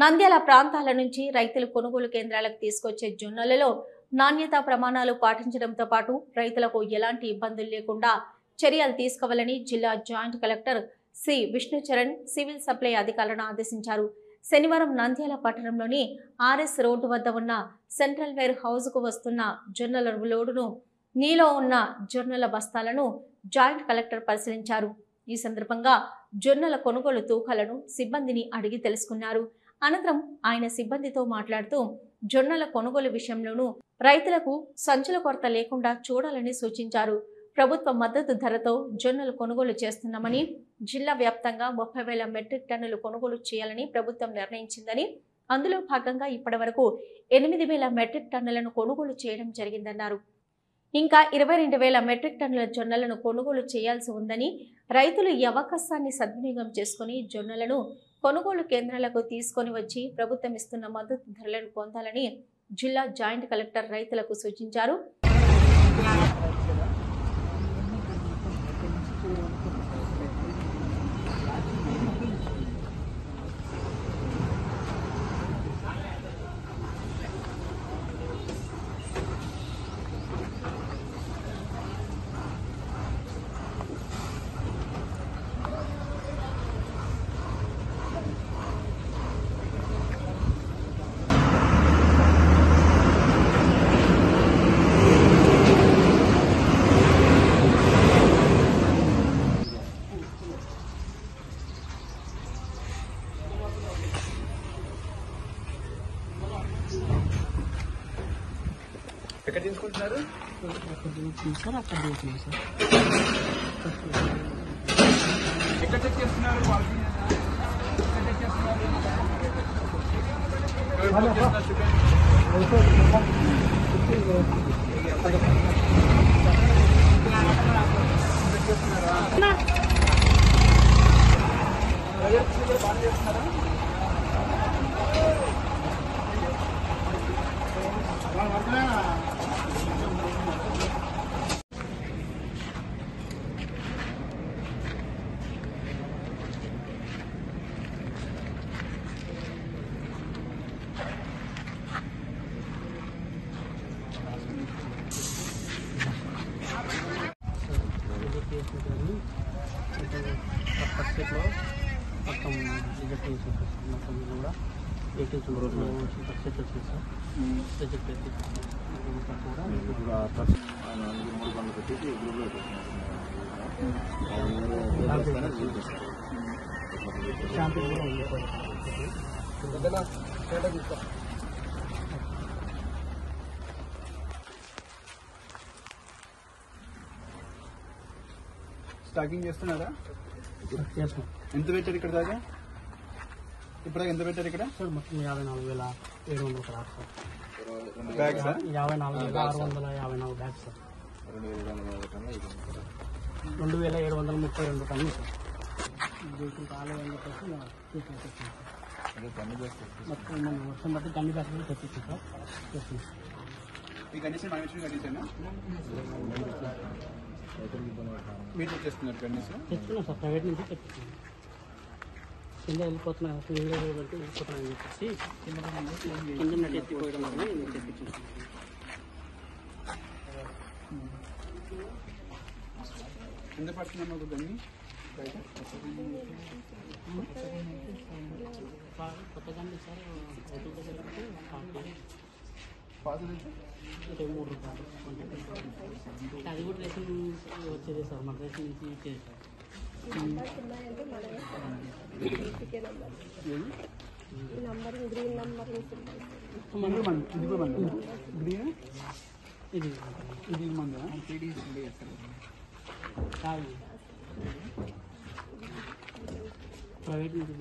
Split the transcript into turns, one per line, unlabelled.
నంద్యాల ప్రాంతాల నుంచి రైతులు కొనుగోలు కేంద్రాలకు తీసుకొచ్చే జొన్నలలో నాణ్యతా ప్రమాణాలు పాటించడంతో పాటు రైతులకు ఎలాంటి ఇబ్బందులు లేకుండా చర్యలు తీసుకోవాలని జిల్లా joint collector C Vishnucharan civil supply అధికారులను ఆదేశించారు. శనివారం నంద్యాల పట్టణంలోని ఆర్ఎస్ రోడ్డు వద్ద ఉన్న సెంట్రల్ వేర్ హౌస్ కు వస్తున్న జొన్నల లోడును నీలో ఉన్న జొన్నల బస్తాలను జాయింట్ కలెక్టర్ పరిశీలించారు. ఈ సందర్భంగా జొన్నల కొనుగోలు తూకాలను సిబ్బందిని అడిగి తెలుసుకున్నారు. అనంతరం ఆయన సిబ్బందితో మాట్లాడుతూ జొన్నల కొనుగోలు విషయంలోనూ రైతులకు సంచుల కొరత లేకుండా చూడాలని సూచించారు. ప్రభుత్వ మద్దతు ధరతో జొన్నలు కొనుగోలు చేస్తున్నామని, జిల్లా వ్యాప్తంగా 30,000 మెట్రిక్ టన్నులు కొనుగోలు చేయాలని ప్రభుత్వం నిర్ణయించిందని, అందులో భాగంగా ఇప్పటివరకు 8,000 మెట్రిక్ టన్నులను కొనుగోలు చేయడం జరిగిందన్నారు. ఇంకా 22,000 మెట్రిక్ టన్నుల జొన్నలను కొనుగోలు చేయాల్సి ఉందని, రైతులు ఈ అవకాశాన్ని సద్వినియోగం చేసుకుని జొన్నలను కొనుగోలు కేంద్రాలకు తీసుకొని వచ్చి ప్రభుత్వం ఇస్తున్న మద్దతు ధరలను పొందాలని జిల్లా జాయింట్ కలెక్టర్ రైతులకు సూచించారు.
ఎక్కడ తీసుకుంటున్నారు? ఎక్కడ చెక్ చేస్తున్నారు?
మొత్తం రిజెక్ట్ చేసి మొత్తం కూడా ఏటీఎస్ సెట్ వచ్చింది సార్. రిజెక్ట్ చేసి శాంపుల్ కూడా ఉంది సార్.
స్టాకింగ్ చేస్తున్నారా? ఎంత పెట్టారు ఇక్కడ దాకా? ఇప్పుడు ఎంత పెట్టారు ఇక్కడ?
సార్ మొత్తం 54,700 సార్.
Bags
54,654 bags sir. 2,732 టన్నులు సార్. కాలేదని చెప్పేసి మొత్తం మన వర్షం బట్టి టన్ను బ్యాగ్స్ తెప్పించాం సార్.
ఈ కండిషన్ మ్యానేజ్మెంట్ కండిషన్ మీరు తెచ్చేస్తున్నారు కండిషన్?
తెచ్చుకున్నాం సార్, ప్రైవేట్ నుంచి తెప్పించాం. కింద వెళ్ళిపోతున్నాయి వెళ్ళిపోతున్నాయని చెప్పేసి కింద నటి ఎత్తిపోయడం వల్ల నేను తెప్పించాను.
ఎంత పడుతున్నాం ఒక దాన్ని?
కొత్తగా సార్
పాత
3 రూపాయలు అది కూడా రేషన్ వచ్చేది సార్. మన రేషన్ నుంచి ఇచ్చేది సార్.
ఇది మంది
ప్రైవేట్ నుంచి